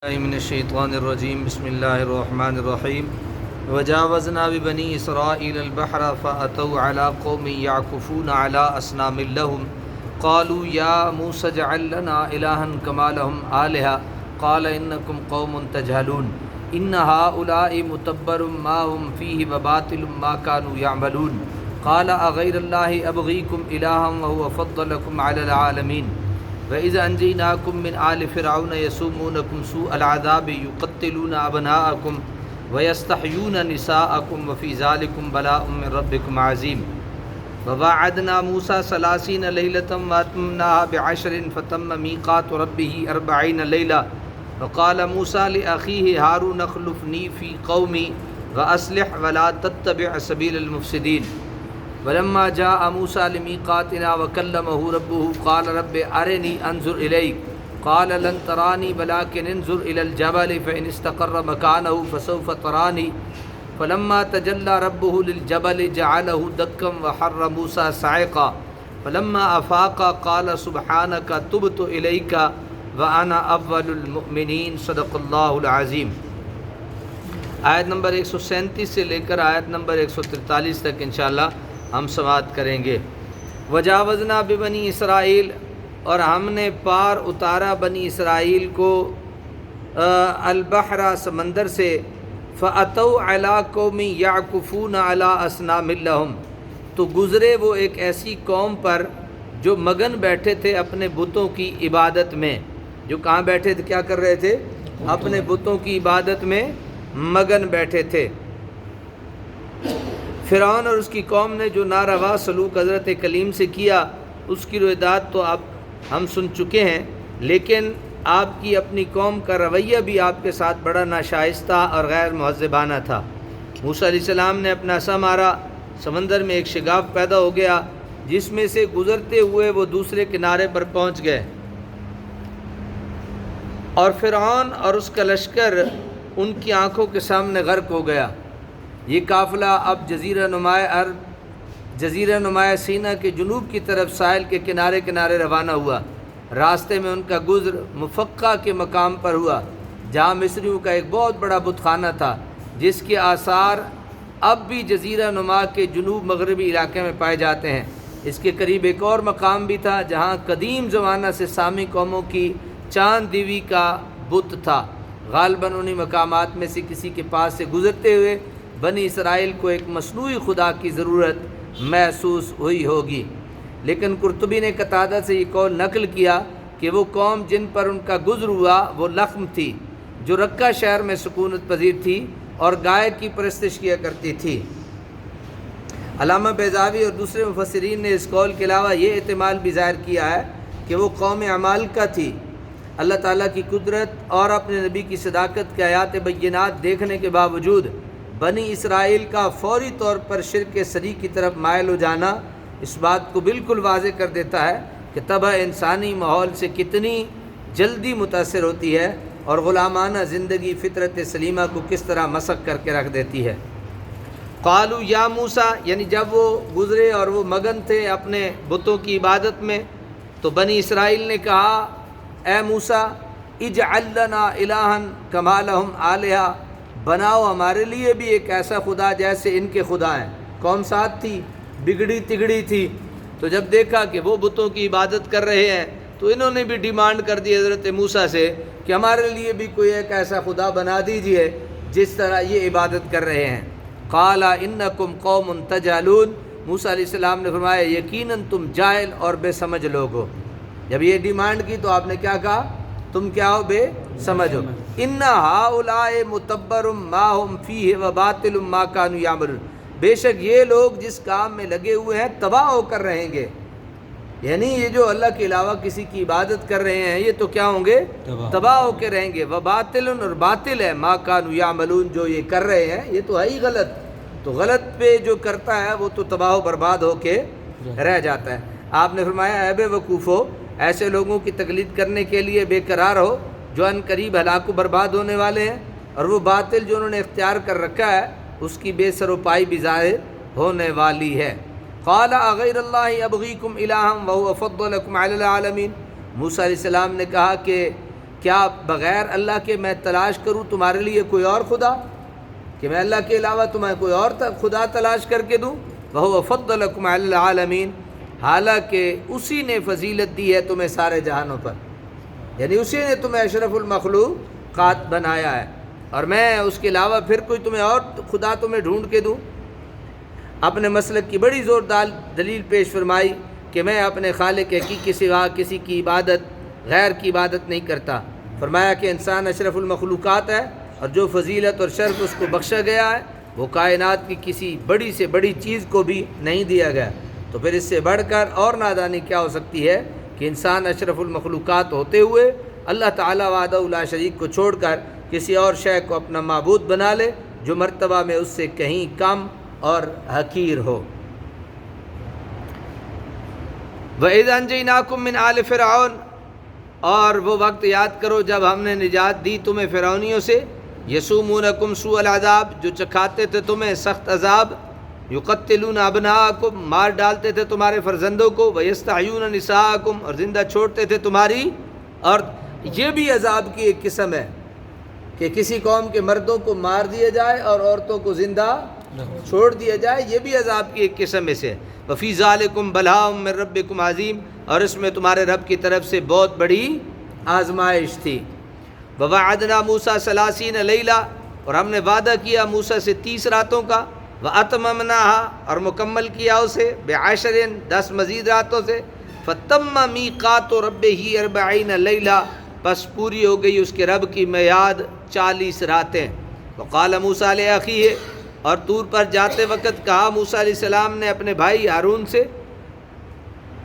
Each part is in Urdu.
من الشیطان الرجیم بسم اللہ الرحمن الرحیم وجاوزنا ببنی اسرائیل البحر فأتوا على قوم يعكفون على أصنام لهم قالوا يا موسى اجعل لنا إلها كما لهم آلهة قال إنكم قوم تجهلون إن هؤلاء متبر ما هم فيه وباطل ما كانوا يعملون قال أغير الله أبغيكم إلها وهو فضلكم على العالمين وَإِذَا أَنْجَيْنَاكُمْ مِنْ آلِ فِرْعَوْنَ يَسُومُونَكُمْ سُوءَ الْعَذَابِ يُقَتِّلُونَ أَبْنَاءَكُمْ وَيَسْتَحْيُونَ نِسَاءَكُمْ وَفِي ذَلِكُمْ بَلَاءٌ مِّن رَّبِّكُمْ عَظِيمٌ وَوَعَدْنَا مُوسَىٰ 30 لَيْلَةً وَأَتْمَمْنَاهَا ب10 فَتَمَّ مِيقَاتُ رَبِّهِ 40 لَيْلَةً وَقَالَ مُوسَىٰ لِأَخِيهِ هَارُونَ اخْلُفْنِي فِي قَوْمِي وَأَصْلِحْ وَلَا تَتَّبِعْ سَبِيلَ الْمُفْسِدِينَ ولما جاء موسى لميقاتنا وكلمه ربه قال رب أرني أنظر إليك قال لن تراني ولكن انظر إلى الجبل فإن استقر مكانه فسوف تراني فلما تجلى ربه للجبل جعله دكا وحر موسى صعقا فلما أفاق قال سبحانك تبت إليك وأنا أول المؤمنين صدق الله العظيم۔ آیت نمبر 137 سے لے کر آیت نمبر 143 تک انشاءاللہ ہم سماعت کریں گے۔ وجاوزنا ببنی اسرائیل، اور ہم نے پار اتارا بنی اسرائیل کو البحر سمندر سے، فَأَتَوْا عَلَىٰ قَوْمٍ يَعْكُفُونَ عَلَىٰ أَصْنَامٍ لَهُمْ، تو گزرے وہ ایک ایسی قوم پر جو مگن بیٹھے تھے اپنے بتوں کی عبادت میں۔ جو کہاں بیٹھے تھے، کیا کر رہے تھے؟ اپنے بتوں کی عبادت میں مگن بیٹھے تھے۔ فرعون اور اس کی قوم نے جو ناروا سلوک حضرت کلیم سے کیا، اس کی رویداد تو اب ہم سن چکے ہیں، لیکن آپ کی اپنی قوم کا رویہ بھی آپ کے ساتھ بڑا ناشائستہ اور غیر مہذبانہ تھا۔ موسیٰ علیہ السلام نے اپنا عصا مارا، سمندر میں ایک شگاف پیدا ہو گیا جس میں سے گزرتے ہوئے وہ دوسرے کنارے پر پہنچ گئے، اور فرعون اور اس کا لشکر ان کی آنکھوں کے سامنے غرق ہو گیا۔ یہ قافلہ اب جزیرہ نمائے عرب، جزیرہ نمائے سینا کے جنوب کی طرف ساحل کے کنارے کنارے روانہ ہوا۔ راستے میں ان کا گزر مفقہ کے مقام پر ہوا، جہاں مصریوں کا ایک بہت بڑا بت خانہ تھا، جس کے آثار اب بھی جزیرہ نما کے جنوب مغربی علاقے میں پائے جاتے ہیں۔ اس کے قریب ایک اور مقام بھی تھا جہاں قدیم زمانہ سے سامی قوموں کی چاند دیوی کا بت تھا۔ غالباً انہی مقامات میں سے کسی کے پاس سے گزرتے ہوئے بنی اسرائیل کو ایک مصنوعی خدا کی ضرورت محسوس ہوئی ہوگی، لیکن قرطبی نے قتادہ سے یہ قول نقل کیا کہ وہ قوم جن پر ان کا گزر ہوا وہ لخم تھی، جو رقہ شہر میں سکونت پذیر تھی اور گائے کی پرستش کیا کرتی تھی۔ علامہ بیضاوی اور دوسرے مفسرین نے اس قول کے علاوہ یہ احتمال بھی ظاہر کیا ہے کہ وہ قوم عمالقہ تھی۔ اللہ تعالیٰ کی قدرت اور اپنے نبی کی صداقت کے آیات بینات دیکھنے کے باوجود بنی اسرائیل کا فوری طور پر شرک صریح کی طرف مائل ہو جانا اس بات کو بالکل واضح کر دیتا ہے کہ طبع انسانی ماحول سے کتنی جلدی متاثر ہوتی ہے اور غلامانہ زندگی فطرت سلیمہ کو کس طرح مسخ کر کے رکھ دیتی ہے۔ قالوا یا موسیٰ، یعنی جب وہ گزرے اور وہ مگن تھے اپنے بتوں کی عبادت میں، تو بنی اسرائیل نے کہا، اے موسیٰ اجعل لنا الہا کما لہم آلہہ، بناؤ ہمارے لیے بھی ایک ایسا خدا جیسے ان کے خدا ہیں۔ قوم ساتھ تھی، بگڑی تگڑی تھی، تو جب دیکھا کہ وہ بتوں کی عبادت کر رہے ہیں تو انہوں نے بھی ڈیمانڈ کر دی حضرت موسیٰ سے کہ ہمارے لیے بھی کوئی ایک ایسا خدا بنا دیجئے جس طرح یہ عبادت کر رہے ہیں۔ قال انکم قوم تجہلون، موسیٰ علیہ السلام نے فرمایا یقیناً تم جاہل اور بے سمجھ لوگ ہو۔ جب یہ ڈیمانڈ کی تو آپ نے کیا کہا؟ تم کیا ہو؟ بے سمجھ ہو۔ ان ہؤلاء متبر ما هم فیہ وباطل ما كانوا یعملون، بے شک یہ لوگ جس کام میں لگے ہوئے ہیں تباہ ہو کر رہیں گے، یعنی یہ جو اللہ کے علاوہ کسی کی عبادت کر رہے ہیں یہ تو کیا ہوں گے؟ تباہ ہو کے رہیں گے۔ وباطل، اور باطل ہے، ما كانوا یعملون، جو یہ کر رہے ہیں یہ تو ہے ہی غلط، تو غلط پہ جو کرتا ہے وہ تو تباہ و برباد ہو کے رہ جاتا ہے۔ آپ نے فرمایا اے بے وقوفو، ایسے لوگوں کی تقلید کرنے کے لیے بے قرار ہو جو ان قریب ہلاک و برباد ہونے والے ہیں، اور وہ باطل جو انہوں نے اختیار کر رکھا ہے اس کی بے سر و پائی بھی ظاہر ہونے والی ہے۔ قال اغیر اللہ ابغیکم الہا وہو فضلکم علی العالمین، موسیٰ علیہ السلام نے کہا کہ کیا بغیر اللہ کے میں تلاش کروں تمہارے لیے کوئی اور خدا، کہ میں اللہ کے علاوہ تمہیں کوئی اور خدا تلاش کر کے دوں؟ وَهُوَ فَضَّلَكُمْ عَلَى الْعَالَمِينَ، حالانکہ اسی نے فضیلت دی ہے تمہیں سارے جہانوں پر، یعنی اسی نے تمہیں اشرف المخلوقات بنایا ہے، اور میں اس کے علاوہ پھر کوئی تمہیں اور خدا تمہیں ڈھونڈ کے دوں؟ اپنے مسلک کی بڑی زوردار دلیل پیش فرمائی کہ میں اپنے خالق حقیقی کے سوا کسی کی عبادت، غیر کی عبادت نہیں کرتا۔ فرمایا کہ انسان اشرف المخلوقات ہے، اور جو فضیلت اور شرف اس کو بخشا گیا ہے وہ کائنات کی کسی بڑی سے بڑی چیز کو بھی نہیں دیا گیا، تو پھر اس سے بڑھ کر اور نادانی کیا ہو سکتی ہے کہ انسان اشرف المخلوقات ہوتے ہوئے اللہ تعالیٰ وحدہ لا شریک کو چھوڑ کر کسی اور شے کو اپنا معبود بنا لے جو مرتبہ میں اس سے کہیں کم اور حقیر ہو۔ وَإِذْ أَنْجَيْنَاكُمْ مِنْ آلِ فِرْعَوْنَ، اور وہ وقت یاد کرو جب ہم نے نجات دی تمہیں فرعونیوں سے، یسومونکم سوء العذاب، جو چکھاتے تھے تمہیں سخت عذاب، یقتلون ابناءکم، مار ڈالتے تھے تمہارے فرزندوں کو، ویستحیون نساءکم، اور زندہ چھوڑتے تھے تمہاری، اور یہ بھی عذاب کی ایک قسم ہے کہ کسی قوم کے مردوں کو مار دیا جائے اور عورتوں کو زندہ چھوڑ دیا جائے، یہ بھی عذاب کی ایک قسم میں سے۔ وفی ذالکم بلاء من ربکم عظیم، اور اس میں تمہارے رب کی طرف سے بہت بڑی آزمائش تھی۔ ووعدنا موسیٰ 30 لیلہ، اور ہم نے وعدہ کیا موسیٰ سے 30 راتوں کا، واتممناها، اور مکمل کیا اسے، ب10 10 مزید راتوں سے، فتم میقات ربہ 40 لیلہ، پس پوری ہو گئی اس کے رب کی میعاد 40 راتیں۔ وقال موسیٰ لأخیہ، اور طور پر جاتے وقت کہا موسیٰ علیہ السلام نے اپنے بھائی ہارون سے،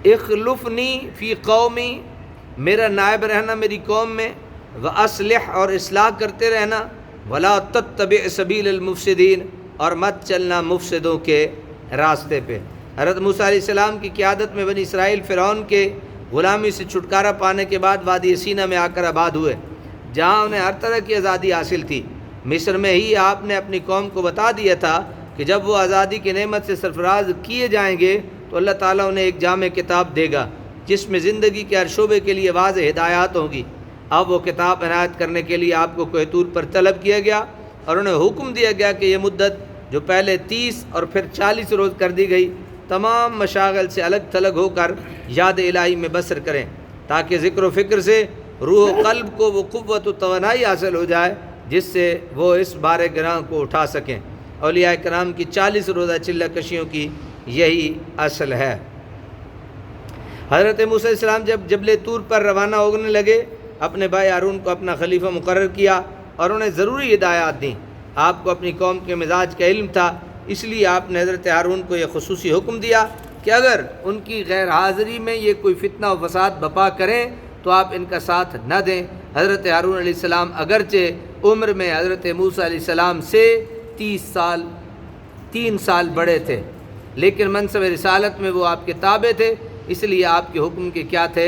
اخلفنی فی قومی، میرا نائب رہنا میری قوم میں، واصلح، اور اصلاح کرتے رہنا، ولا تتبع سبیل المفسدین، اور مت چلنا مفسدوں کے راستے پہ۔ حضرت موسیٰ علیہ السلام کی قیادت میں بنی اسرائیل فرعون کے غلامی سے چھٹکارا پانے کے بعد وادی سینا میں آ کر آباد ہوئے، جہاں انہیں ہر طرح کی آزادی حاصل تھی۔ مصر میں ہی آپ نے اپنی قوم کو بتا دیا تھا کہ جب وہ آزادی کی نعمت سے سرفراز کیے جائیں گے تو اللہ تعالیٰ انہیں ایک جامع کتاب دے گا جس میں زندگی کے ہر شعبے کے لیے واضح ہدایات ہوں گی۔ اب وہ کتاب عنایت کرنے کے لیے آپ کو کوہ طور پر طلب کیا گیا، اور انہیں حکم دیا گیا کہ یہ مدت جو پہلے 30 اور پھر 40 روز کر دی گئی، تمام مشاغل سے الگ تھلگ ہو کر یاد الہی میں بسر کریں، تاکہ ذکر و فکر سے روح و قلب کو وہ قوت و توانائی حاصل ہو جائے جس سے وہ اس بار گراں کو اٹھا سکیں۔ اولیاء کرام کی 40 روزہ چلہ کشیوں کی یہی اصل ہے۔ حضرت موسیٰ علیہ السلام جب جبل طور پر روانہ ہونے لگے، اپنے بھائی ہارون کو اپنا خلیفہ مقرر کیا اور انہیں ضروری ہدایات دیں۔ آپ کو اپنی قوم کے مزاج کا علم تھا، اس لیے آپ نے حضرت ہارون کو یہ خصوصی حکم دیا کہ اگر ان کی غیر حاضری میں یہ کوئی فتنہ و فساد بپا کریں تو آپ ان کا ساتھ نہ دیں۔ حضرت ہارون علیہ السلام اگرچہ عمر میں حضرت موسیٰ علیہ السلام سے 3 سال بڑے تھے، لیکن منصب رسالت میں وہ آپ کے تابع تھے، اس لیے آپ کے حکم کے کیا تھے؟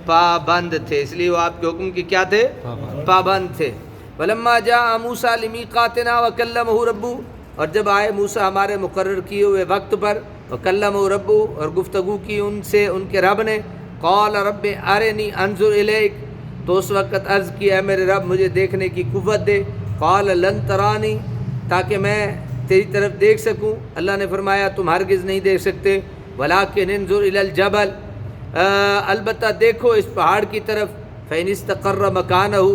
پابند تھے۔ اس لیے وہ آپ کے حکم کے کیا تھے؟ پابند تھے۔ وَلَمَّا جَاءَ مُوسَىٰ لِمِيقَاتِنَا وَكَلَّمَهُ رَبُّهُ، اور جب آئے موسیٰ ہمارے مقرر کیے ہوئے وقت پر، وَكَلَّمَهُ رَبُّهُ، اور گفتگو کی ان سے ان کے رب نے، قَالَ رَبِّ أَرِنِي أَنظُرْ إِلَيْكَ، تو اس وقت عرض کیا ہے میرے رب مجھے دیکھنے کی قوت دے۔ قَالَ لَن تَرَانِي، تاکہ میں تیری طرف دیکھ سکوں۔ اللہ نے فرمایا تم ہرگز نہیں دیکھ سکتے، وَلَٰكِنِ انظُرْ إِلَى الْجَبَلِ، البتہ دیکھو اس پہاڑ کی طرف، فَإِنِ اسْتَقَرَّ مَكَانَهُ،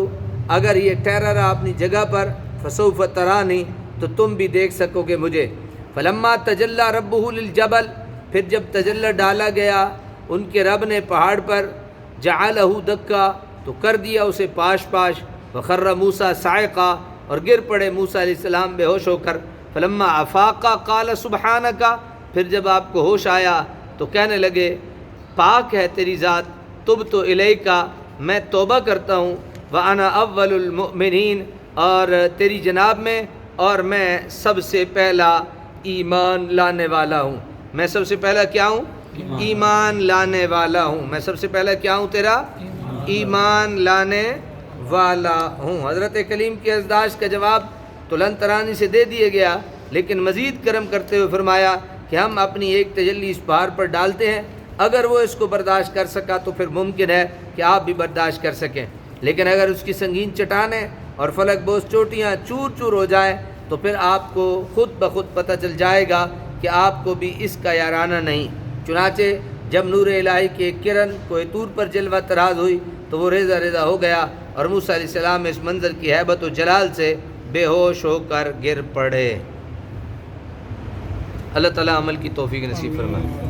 اگر یہ ٹھہرا رہا اپنی جگہ پر، فَسَوْفَ تَرَانِي، تو تم بھی دیکھ سکو گے مجھے۔ فَلَمَّا تَجَلَّىٰ رَبُّهُ لِلْجَبَلِ، پھر جب تجلی ڈالا گیا ان کے رب نے پہاڑ پر، جَعَلَهُ دَكَّا، تو کر دیا اسے پاش پاش، وَخَرَّ مُوسَىٰ صَاعِقًا، اور گر پڑے موسیٰ علیہ السلام بے ہوش ہو کر۔ فَلَمَّا أَفَاقَ قَالَ سُبْحَانَكَ، پھر جب آپ کو ہوش آیا تو کہنے لگے پاک ہے تیری ذات، تُبْتُ إِلَيْكَ، میں توبہ کرتا ہوں، وَأَنَا أَوَّلُ الْمُؤْمِنِينَ، اور تیری جناب میں، اور میں سب سے پہلا ایمان لانے والا ہوں۔ میں سب سے پہلا کیا ہوں؟ ایمان لانے والا ہوں۔ میں سب سے پہلا کیا ہوں تیرا؟ ایمان لانے والا ہوں۔ حضرت کلیم کی ازداج کا جواب تو لن ترانی سے دے دیا گیا، لیکن مزید کرم کرتے ہوئے فرمایا کہ ہم اپنی ایک تجلی اس پہاڑ پر ڈالتے ہیں، اگر وہ اس کو برداشت کر سکا تو پھر ممکن ہے کہ آپ بھی برداشت کر سکیں۔ لیکن اگر اس کی سنگین چٹانیں اور فلک بوس چوٹیاں چور چور ہو جائیں تو پھر آپ کو خود بخود پتہ چل جائے گا کہ آپ کو بھی اس کا یارانہ نہیں۔ چنانچہ جب نور الہی کی ایک کرن کوہ طور پر جلوہ طراز ہوئی تو وہ ریزہ ریزہ ہو گیا، اور موسیٰ علیہ السلام اس منظر کی ہیبت و جلال سے بے ہوش ہو کر گر پڑے۔ اللہ تعالیٰ عمل کی توفیق نصیب فرمائے۔